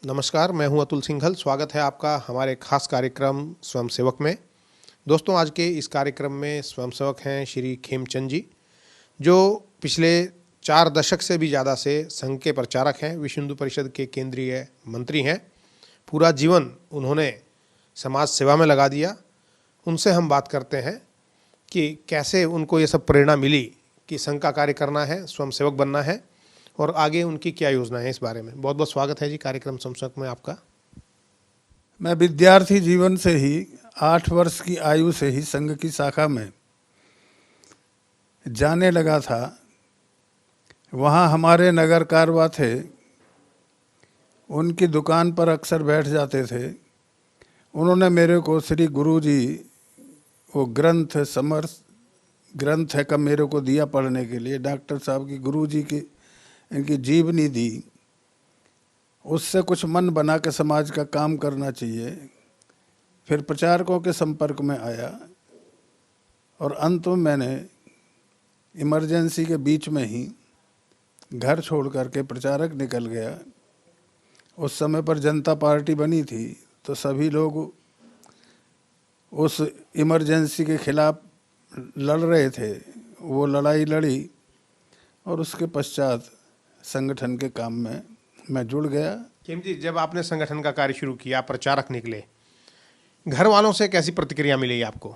नमस्कार, मैं हूं अतुल सिंघल। स्वागत है आपका हमारे खास कार्यक्रम स्वयंसेवक में। दोस्तों, आज के इस कार्यक्रम में स्वयंसेवक हैं श्री खेमचंद जी, जो पिछले 4 दशक से भी ज़्यादा से संघ के प्रचारक हैं, विश्व हिंदू परिषद के केंद्रीय मंत्री हैं। पूरा जीवन उन्होंने समाज सेवा में लगा दिया। उनसे हम बात करते हैं कि कैसे उनको ये सब प्रेरणा मिली कि संघ का कार्य करना है, स्वयंसेवक बनना है, और आगे उनकी क्या योजना है इस बारे में। बहुत बहुत स्वागत है जी कार्यक्रम स्वयंसेवक में आपका। मैं विद्यार्थी जीवन से ही 8 वर्ष की आयु से ही संघ की शाखा में जाने लगा था। वहाँ हमारे नगर कारवा थे, उनकी दुकान पर अक्सर बैठ जाते थे। उन्होंने मेरे को श्री गुरु जी वो ग्रंथ समर्थ ग्रंथ है का मेरे को दिया पढ़ने के लिए। डॉक्टर साहब की गुरु जी की इनकी जीवनी दी। उससे कुछ मन बना के समाज का काम करना चाहिए। फिर प्रचारकों के संपर्क में आया और अंत में मैंने इमरजेंसी के बीच में ही घर छोड़ करके प्रचारक निकल गया। उस समय पर जनता पार्टी बनी थी, तो सभी लोग उस इमरजेंसी के खिलाफ लड़ रहे थे। वो लड़ाई लड़ी और उसके पश्चात संगठन के काम में मैं जुड़ गया। खेम जी, जब आपने संगठन का कार्य शुरू किया, प्रचारक निकले, घर वालों से कैसी प्रतिक्रिया मिली आपको?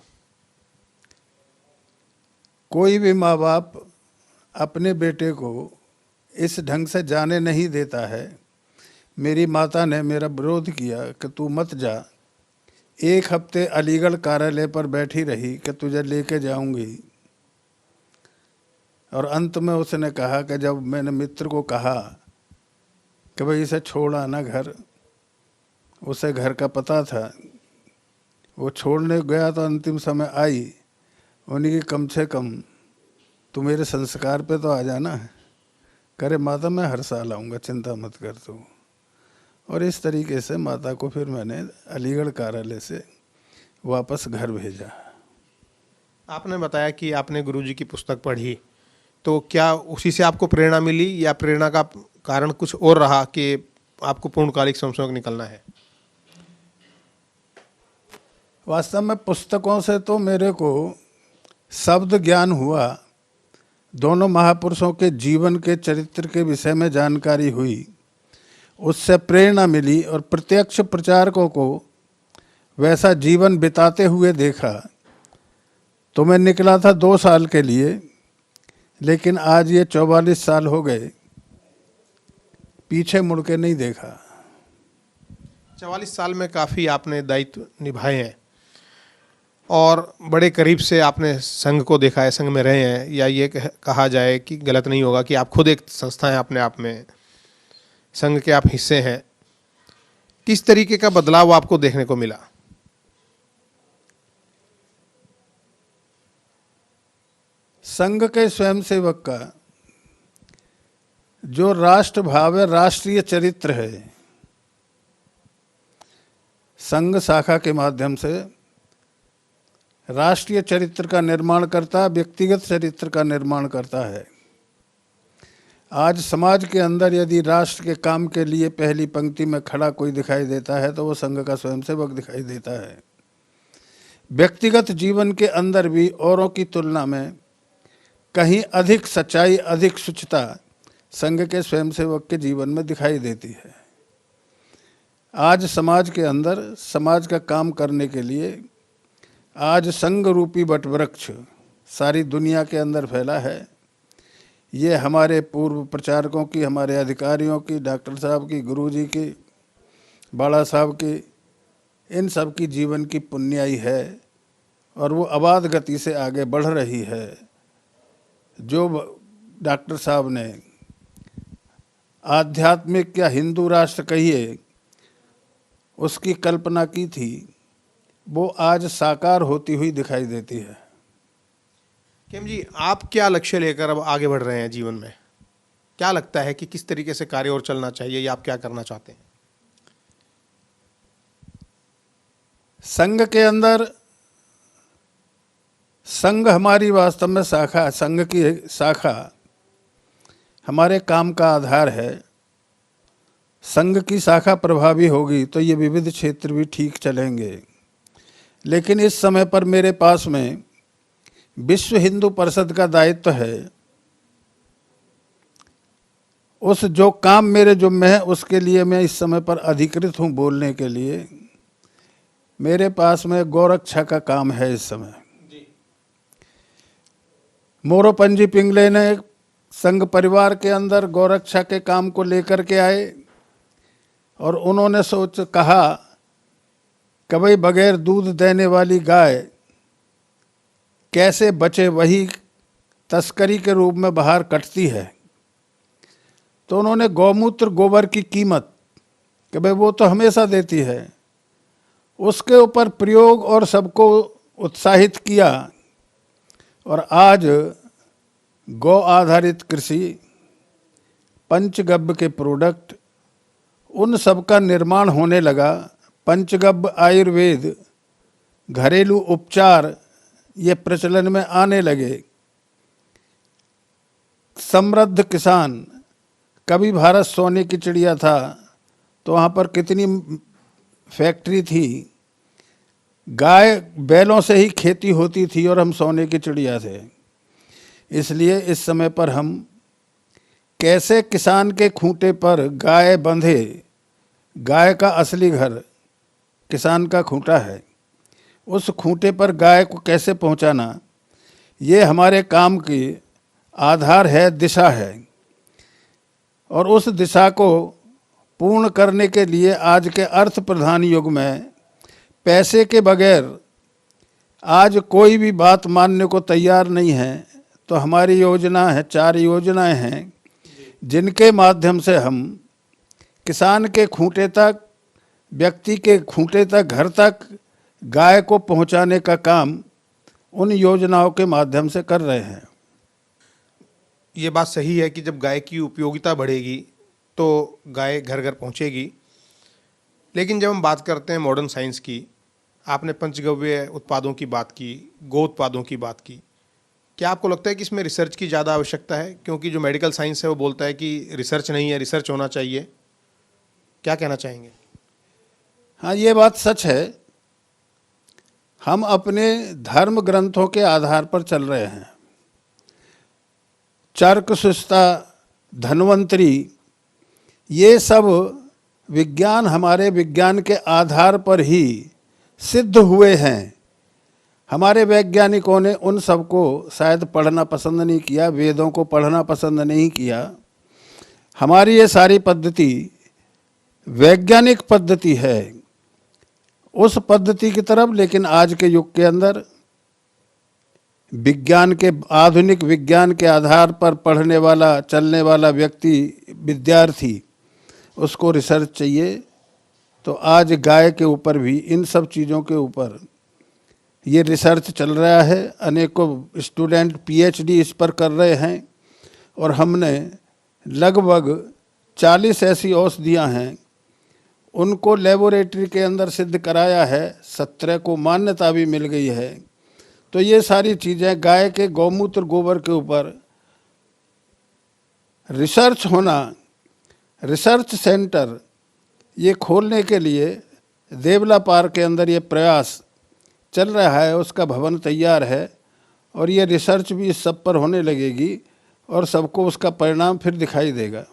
कोई भी माँ बाप अपने बेटे को इस ढंग से जाने नहीं देता है। मेरी माता ने मेरा विरोध किया कि तू मत जा। 1 हफ्ते अलीगढ़ कार्यालय पर बैठी रही कि तुझे लेके जाऊंगी। और अंत में उसने कहा कि जब मैंने मित्र को कहा कि भाई इसे छोड़ आना घर, उसे घर का पता था, वो छोड़ने गया तो अंतिम समय आई। उन्हीं की कम से कम तू मेरे संस्कार पे तो आ जाना। करे माता मैं हर साल आऊँगा, चिंता मत कर तू। और इस तरीके से माता को फिर मैंने अलीगढ़ कार्यालय से वापस घर भेजा। आपने बताया कि आपने गुरुजी की पुस्तक पढ़ी, तो क्या उसी से आपको प्रेरणा मिली या प्रेरणा का कारण कुछ और रहा कि आपको पूर्णकालिक स्वयंसेवक निकलना है? वास्तव में पुस्तकों से तो मेरे को शब्द ज्ञान हुआ, दोनों महापुरुषों के जीवन के चरित्र के विषय में जानकारी हुई, उससे प्रेरणा मिली और प्रत्यक्ष प्रचारकों को वैसा जीवन बिताते हुए देखा। तो मैं निकला था 2 साल के लिए, लेकिन आज ये 44 साल हो गए, पीछे मुड़ के नहीं देखा। 44 साल में काफ़ी आपने दायित्व निभाए हैं और बड़े करीब से आपने संघ को देखा है, संघ में रहे हैं, या ये कहा जाए कि गलत नहीं होगा कि आप खुद एक संस्था हैं अपने आप में, संघ के आप हिस्से हैं। किस तरीके का बदलाव आपको देखने को मिला? संघ के स्वयंसेवक का जो राष्ट्र भाव है, राष्ट्रीय चरित्र है, संघ शाखा के माध्यम से राष्ट्रीय चरित्र का निर्माण करता, व्यक्तिगत चरित्र का निर्माण करता है। आज समाज के अंदर यदि राष्ट्र के काम के लिए पहली पंक्ति में खड़ा कोई दिखाई देता है तो वो संघ का स्वयंसेवक दिखाई देता है। व्यक्तिगत जीवन के अंदर भी औरों की तुलना में कहीं अधिक सच्चाई, अधिक शुचिता संघ के स्वयंसेवक के जीवन में दिखाई देती है। आज समाज के अंदर समाज का काम करने के लिए आज संघ रूपी वटवृक्ष सारी दुनिया के अंदर फैला है। ये हमारे पूर्व प्रचारकों की, हमारे अधिकारियों की, डॉक्टर साहब की, गुरुजी की, बाला साहब की, इन सब की जीवन की पुण्याई है और वो अबाध गति से आगे बढ़ रही है। जो डॉक्टर साहब ने आध्यात्मिक या हिंदू राष्ट्र कहिए उसकी कल्पना की थी, वो आज साकार होती हुई दिखाई देती है। खेम जी, आप क्या लक्ष्य लेकर अब आगे बढ़ रहे हैं जीवन में? क्या लगता है कि किस तरीके से कार्य और चलना चाहिए, या आप क्या करना चाहते हैं? संघ के अंदर, संघ हमारी वास्तव में शाखा, संघ की शाखा हमारे काम का आधार है। संघ की शाखा प्रभावी होगी तो ये विविध क्षेत्र भी ठीक चलेंगे। लेकिन इस समय पर मेरे पास में विश्व हिंदू परिषद का दायित्व है। उस जो काम मेरे जुम्मे है उसके लिए मैं इस समय पर अधिकृत हूँ बोलने के लिए। मेरे पास में गौरक्षा का काम है इस समय। मोरोपंजी पिंगले ने संघ परिवार के अंदर गौरक्षा के काम को लेकर के आए और उन्होंने कहा कि भाई बगैर दूध देने वाली गाय कैसे बचे, वही तस्करी के रूप में बाहर कटती है। तो उन्होंने गौमूत्र गोबर की कीमत कि भाई वो तो हमेशा देती है, उसके ऊपर प्रयोग और सबको उत्साहित किया। और आज गौ आधारित कृषि, पंचगव्य के प्रोडक्ट, उन सब का निर्माण होने लगा। पंचगव्य आयुर्वेद, घरेलू उपचार ये प्रचलन में आने लगे। समृद्ध किसान, कभी भारत सोने की चिड़िया था तो वहाँ पर कितनी फैक्ट्री थी, गाय बैलों से ही खेती होती थी और हम सोने की चिड़िया थे। इसलिए इस समय पर हम कैसे किसान के खूंटे पर गाय बंधे, गाय का असली घर किसान का खूंटा है, उस खूंटे पर गाय को कैसे पहुंचाना, ये हमारे काम की आधार है, दिशा है। और उस दिशा को पूर्ण करने के लिए आज के अर्थ प्रधान युग में पैसे के बगैर आज कोई भी बात मानने को तैयार नहीं है। तो हमारी योजना है, 4 योजनाएं हैं जिनके माध्यम से हम किसान के खूंटे तक, व्यक्ति के खूंटे तक, घर तक गाय को पहुंचाने का काम उन योजनाओं के माध्यम से कर रहे हैं। ये बात सही है कि जब गाय की उपयोगिता बढ़ेगी तो गाय घर घर पहुंचेगी। लेकिन जब हम बात करते हैं मॉडर्न साइंस की, आपने पंचगव्य उत्पादों की बात की, गो उत्पादों की बात की, क्या आपको लगता है कि इसमें रिसर्च की ज़्यादा आवश्यकता है? क्योंकि जो मेडिकल साइंस है वो बोलता है कि रिसर्च नहीं है, रिसर्च होना चाहिए। क्या कहना चाहेंगे? हाँ, ये बात सच है। हम अपने धर्म ग्रंथों के आधार पर चल रहे हैं। चरक, सुस्ता, धन्वंतरी, ये सब विज्ञान हमारे विज्ञान के आधार पर ही सिद्ध हुए हैं। हमारे वैज्ञानिकों ने उन सबको शायद पढ़ना पसंद नहीं किया, वेदों को पढ़ना पसंद नहीं किया। हमारी ये सारी पद्धति वैज्ञानिक पद्धति है, उस पद्धति की तरफ। लेकिन आज के युग के अंदर विज्ञान के, आधुनिक विज्ञान के आधार पर पढ़ने वाला, चलने वाला व्यक्ति, विद्यार्थी, उसको रिसर्च चाहिए। तो आज गाय के ऊपर भी, इन सब चीज़ों के ऊपर ये रिसर्च चल रहा है। अनेकों स्टूडेंट पीएचडी इस पर कर रहे हैं। और हमने लगभग 40 ऐसी औषधियाँ हैं, उनको लेबोरेटरी के अंदर सिद्ध कराया है, 17 को मान्यता भी मिल गई है। तो ये सारी चीज़ें गाय के गौमूत्र गोबर के ऊपर रिसर्च होना, रिसर्च सेंटर ये खोलने के लिए देवला पार्क के अंदर ये प्रयास चल रहा है। उसका भवन तैयार है और ये रिसर्च भी इस सब पर होने लगेगी और सबको उसका परिणाम फिर दिखाई देगा।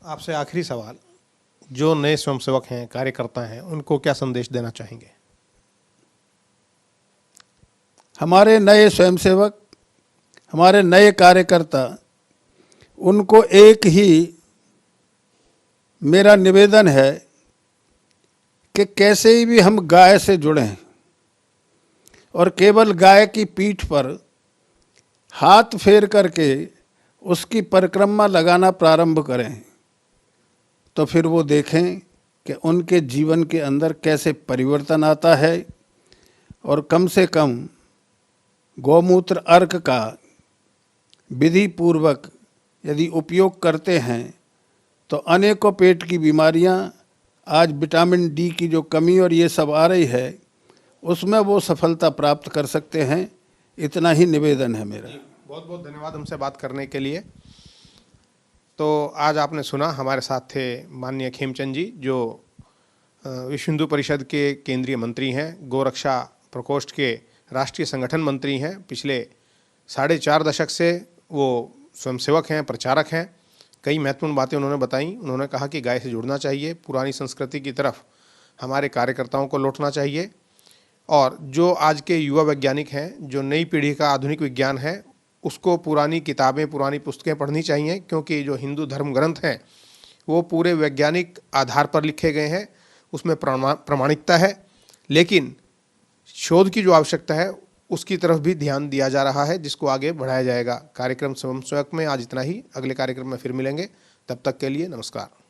आपसे आखिरी सवाल, जो नए स्वयंसेवक हैं, कार्यकर्ता हैं, उनको क्या संदेश देना चाहेंगे? हमारे नए स्वयंसेवक, हमारे नए कार्यकर्ता, उनको एक ही मेरा निवेदन है कि कैसे ही भी हम गाय से जुड़ें और केवल गाय की पीठ पर हाथ फेर करके उसकी परिक्रमा लगाना प्रारंभ करें। तो फिर वो देखें कि उनके जीवन के अंदर कैसे परिवर्तन आता है। और कम से कम गौमूत्र अर्क का विधि पूर्वक यदि उपयोग करते हैं तो अनेकों पेट की बीमारियां, आज विटामिन डी की जो कमी और ये सब आ रही है, उसमें वो सफलता प्राप्त कर सकते हैं। इतना ही निवेदन है मेरा। बहुत बहुत धन्यवाद हमसे बात करने के लिए। तो आज आपने सुना, हमारे साथ थे माननीय खेमचंद जी, जो विश्व हिंदू परिषद के केंद्रीय मंत्री हैं, गोरक्षा प्रकोष्ठ के राष्ट्रीय संगठन मंत्री हैं। पिछले 4.5 दशक से वो स्वयंसेवक हैं, प्रचारक हैं। कई महत्वपूर्ण बातें उन्होंने बताई। उन्होंने कहा कि गाय से जुड़ना चाहिए, पुरानी संस्कृति की तरफ हमारे कार्यकर्ताओं को लौटना चाहिए, और जो आज के युवा वैज्ञानिक हैं, जो नई पीढ़ी का आधुनिक विज्ञान है, उसको पुरानी किताबें, पुरानी पुस्तकें पढ़नी चाहिए, क्योंकि जो हिंदू धर्म ग्रंथ हैं वो पूरे वैज्ञानिक आधार पर लिखे गए हैं, उसमें प्रामाणिकता है। लेकिन शोध की जो आवश्यकता है उसकी तरफ भी ध्यान दिया जा रहा है, जिसको आगे बढ़ाया जाएगा। कार्यक्रम स्वयंसेवक में आज इतना ही। अगले कार्यक्रम में फिर मिलेंगे, तब तक के लिए नमस्कार।